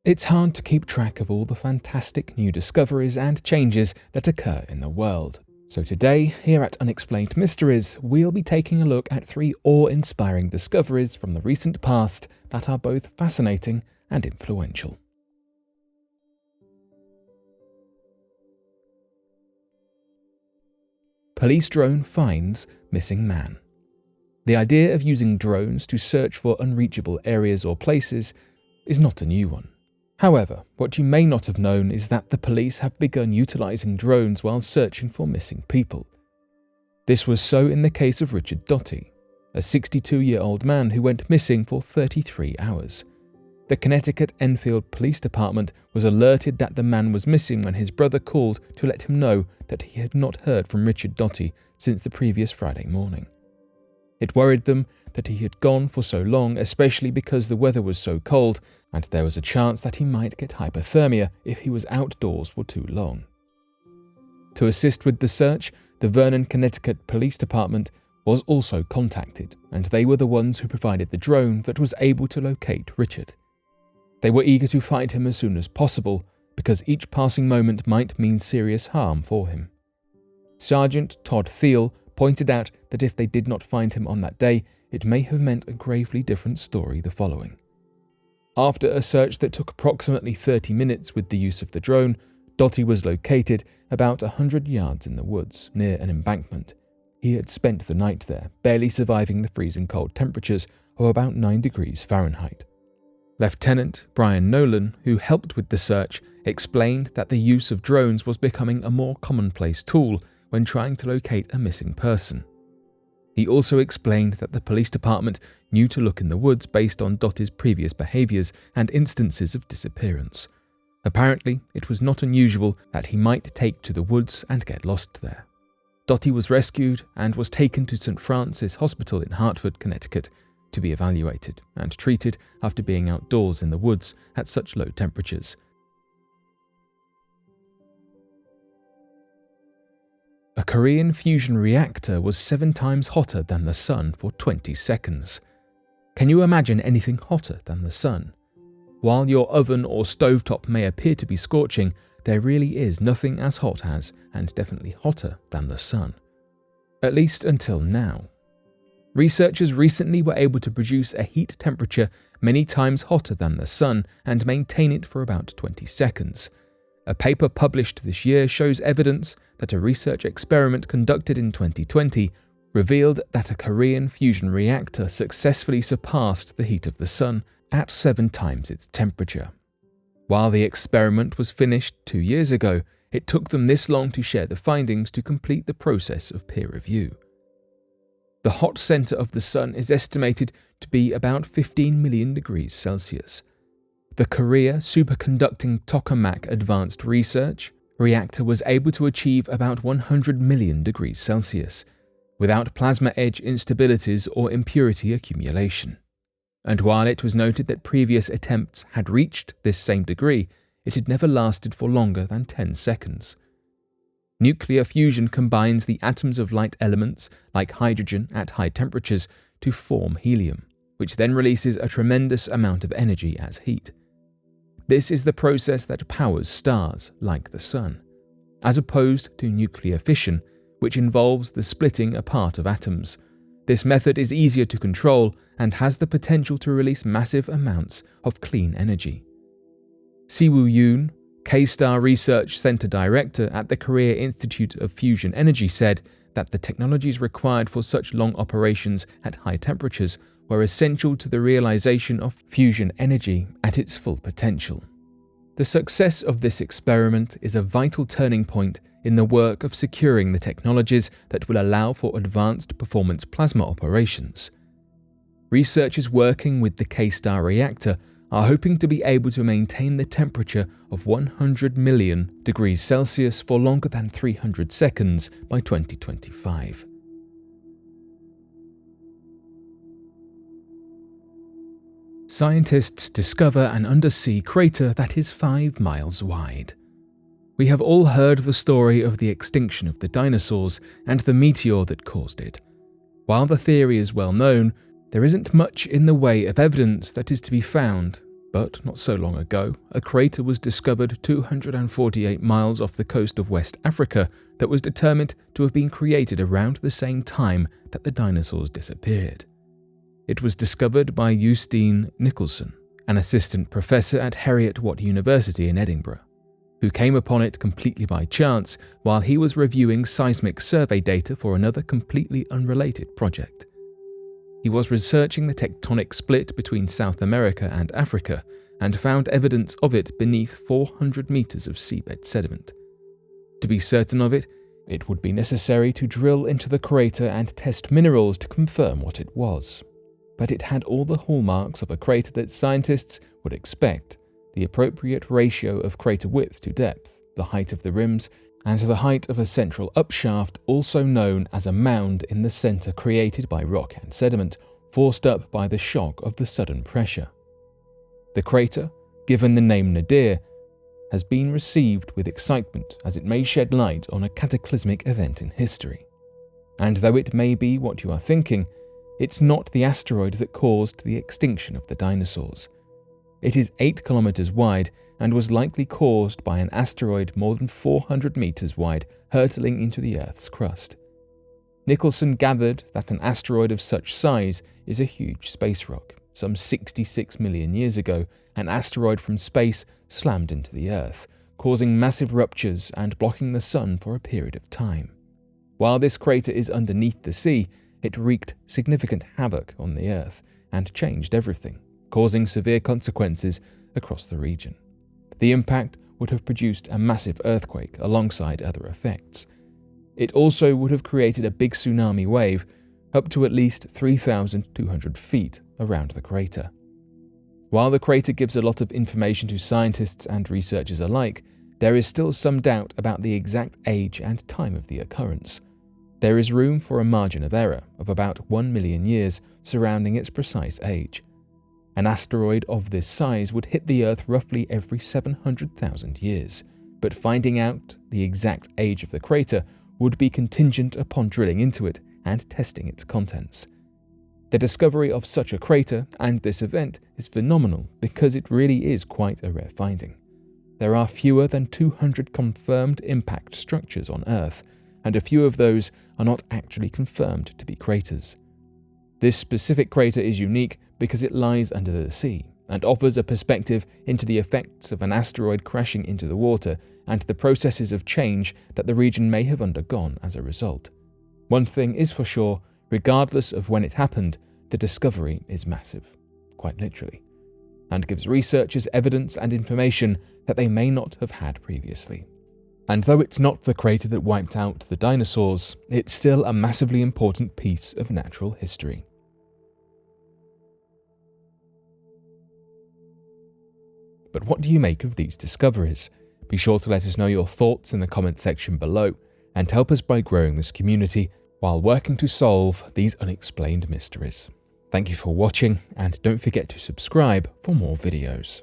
It's hard to keep track of all the fantastic new discoveries and changes that occur in the world. So today, here at Unexplained Mysteries, we'll be taking a look at 3 awe-inspiring discoveries from the recent past that are both fascinating and influential. Police drone finds missing man. The idea of using drones to search for unreachable areas or places is not a new one. However, what you may not have known is that the police have begun utilizing drones while searching for missing people. This was so in the case of Richard Doty, a 62-year-old man who went missing for 33 hours. The Connecticut Enfield Police Department was alerted that the man was missing when his brother called to let him know that he had not heard from Richard Doty since the previous Friday morning. It worried them that he had gone for so long, especially because the weather was so cold and there was a chance that he might get hypothermia if he was outdoors for too long. To assist with the search, the Vernon, Connecticut Police Department was also contacted, and they were the ones who provided the drone that was able to locate Richard. They were eager to find him as soon as possible, because each passing moment might mean serious harm for him. Sergeant Todd Thiel pointed out that if they did not find him on that day, it may have meant a gravely different story the following. After a search that took approximately 30 minutes with the use of the drone, Doty was located about 100 yards in the woods, near an embankment. He had spent the night there, barely surviving the freezing cold temperatures of about 9 degrees Fahrenheit. Lieutenant Brian Nolan, who helped with the search, explained that the use of drones was becoming a more commonplace tool when trying to locate a missing person. He also explained that the police department knew to look in the woods based on Doty's previous behaviors and instances of disappearance. Apparently, it was not unusual that he might take to the woods and get lost there. Doty was rescued and was taken to St. Francis Hospital in Hartford, Connecticut, to be evaluated and treated after being outdoors in the woods at such low temperatures. A Korean fusion reactor was 7 times hotter than the sun for 20 seconds. Can you imagine anything hotter than the sun? While your oven or stovetop may appear to be scorching, there really is nothing as hot as, and definitely hotter than the sun. At least until now. Researchers recently were able to produce a heat temperature many times hotter than the sun and maintain it for about 20 seconds. A paper published this year shows evidence that a research experiment conducted in 2020 revealed that a Korean fusion reactor successfully surpassed the heat of the sun at 7 times its temperature. While the experiment was finished 2 years ago, it took them this long to share the findings to complete the process of peer review. The hot center of the sun is estimated to be about 15 million degrees Celsius. The Korea Superconducting Tokamak Advanced Research Reactor was able to achieve about 100 million degrees Celsius, without plasma edge instabilities or impurity accumulation. And while it was noted that previous attempts had reached this same degree, it had never lasted for longer than 10 seconds. Nuclear fusion combines the atoms of light elements, like hydrogen, at high temperatures to form helium, which then releases a tremendous amount of energy as heat. This is the process that powers stars, like the sun, as opposed to nuclear fission, which involves the splitting apart of atoms. This method is easier to control and has the potential to release massive amounts of clean energy. Siwoo Yoon, K-Star Research Center Director at the Korea Institute of Fusion Energy, said that the technologies required for such long operations at high temperatures were essential to the realization of fusion energy at its full potential. The success of this experiment is a vital turning point in the work of securing the technologies that will allow for advanced performance plasma operations. Researchers working with the K-Star reactor are hoping to be able to maintain the temperature of 100 million degrees Celsius for longer than 300 seconds by 2025. Scientists discover an undersea crater that is 5 miles wide. We have all heard the story of the extinction of the dinosaurs and the meteor that caused it. While the theory is well known, there isn't much in the way of evidence that is to be found, But not so long ago, a crater was discovered 248 miles off the coast of West Africa that was determined to have been created around the same time that the dinosaurs disappeared. It was discovered by Justine Nicholson, an assistant professor at Heriot-Watt University in Edinburgh, who came upon it completely by chance while he was reviewing seismic survey data for another completely unrelated project. He was researching the tectonic split between South America and Africa and found evidence of it beneath 400 meters of seabed sediment. To be certain of it, it would be necessary to drill into the crater and test minerals to confirm what it was. But it had all the hallmarks of a crater that scientists would expect: the appropriate ratio of crater width to depth, the height of the rims, and the height of a central upshaft, also known as a mound in the center, created by rock and sediment, forced up by the shock of the sudden pressure. The crater, given the name Nadir, has been received with excitement as it may shed light on a cataclysmic event in history. And though it may be what you are thinking, it's not the asteroid that caused the extinction of the dinosaurs. It is 8 kilometers wide and was likely caused by an asteroid more than 400 meters wide hurtling into the Earth's crust. Nicholson gathered that an asteroid of such size is a huge space rock. Some 66 million years ago, an asteroid from space slammed into the Earth, causing massive ruptures and blocking the sun for a period of time. While this crater is underneath the sea, it wreaked significant havoc on the Earth and changed everything, causing severe consequences across the region. The impact would have produced a massive earthquake alongside other effects. It also would have created a big tsunami wave up to at least 3,200 feet around the crater. While the crater gives a lot of information to scientists and researchers alike, there is still some doubt about the exact age and time of the occurrence. There is room for a margin of error of about 1 million years surrounding its precise age. An asteroid of this size would hit the Earth roughly every 700,000 years, but finding out the exact age of the crater would be contingent upon drilling into it and testing its contents. The discovery of such a crater and this event is phenomenal because it really is quite a rare finding. There are fewer than 200 confirmed impact structures on Earth, and a few of those are not actually confirmed to be craters. This specific crater is unique because it lies under the sea and offers a perspective into the effects of an asteroid crashing into the water and the processes of change that the region may have undergone as a result. One thing is for sure, regardless of when it happened, the discovery is massive, quite literally, and gives researchers evidence and information that they may not have had previously. And though it's not the crater that wiped out the dinosaurs, it's still a massively important piece of natural history. But what do you make of these discoveries? Be sure to let us know your thoughts in the comment section below and help us by growing this community while working to solve these unexplained mysteries. Thank you for watching, and don't forget to subscribe for more videos.